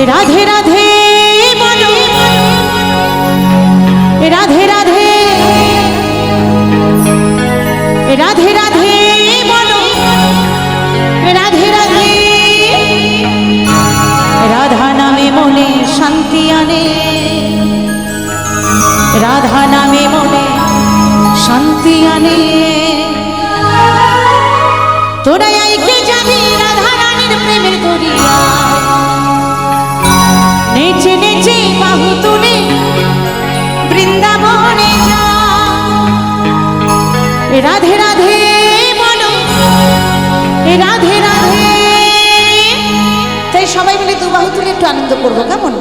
রাধে রাধে বলো, রাধে রাধে, রাধে রাধে বলো, রাধে রাধে। রাধা নামে মনে শান্তি আনে, রাধা নামে মনে শান্তি আনে। তোরা আইকে যাবি রাধা রানীর প্রেমের দরিয়া, নেচে নেচে বাহু তুলে বৃন্দাবনে যা। রাধে রাধে বলো, রাধে রাধে। তাই সবাই মিলে দু বাহু তুলে একটু আনন্দ করবো, কেমন?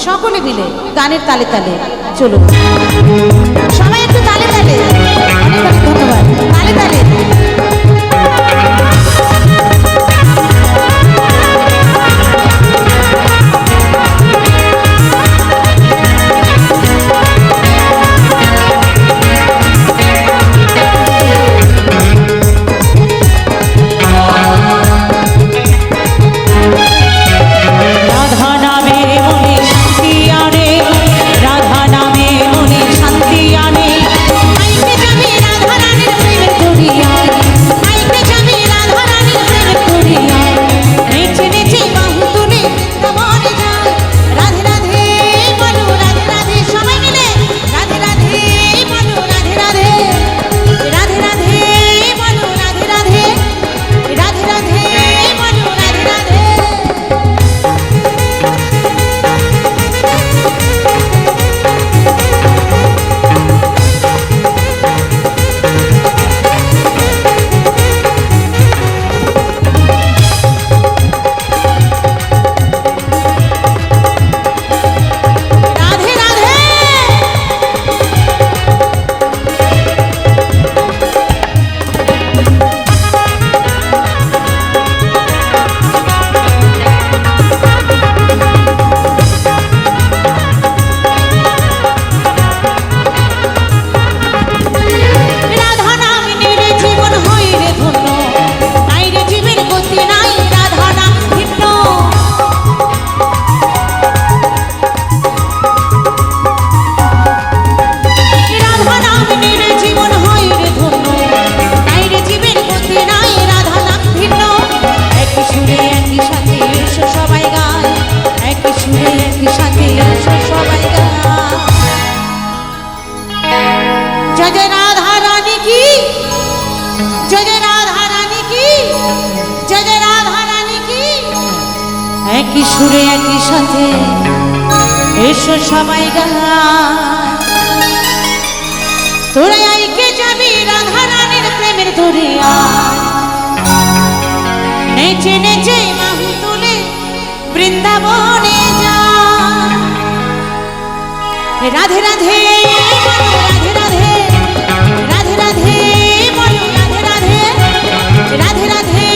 সকলে মিলে গানের তালে তালে চলুন, সবাই একটু তালে তালে। অনেক অনেক ধন্যবাদ। তালে তালে একই সুরে একই সাথে এসো সবাই গায়। তোরা আইকে যাবি রাধা রানীর প্রেমের দরিয়া, নেচে নেচে বাহু তুলে বৃন্দাবনে যা। রাধে রাধে বলো, রাধে রাধে, রাধে রাধে বলো, রাধে রাধে, রাধে রাধে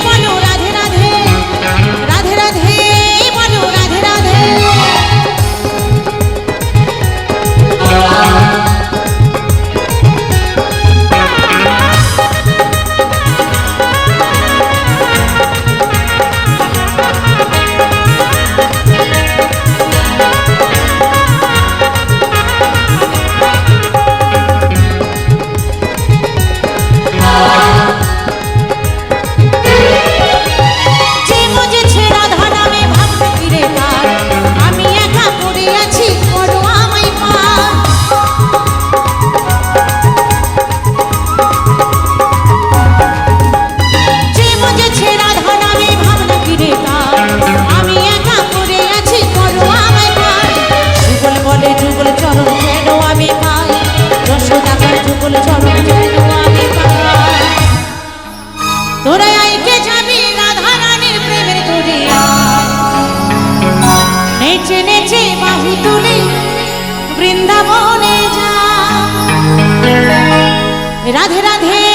বলো, রাধে রাধে, রাধে রাধে বলো, রাধে রাধে। তোরা আইকে যাবি রাধা রানীর প্রেমের দরিয়া, নেচে নেচে বাহু তুলে বৃন্দাবনে যা। রাধে রাধে।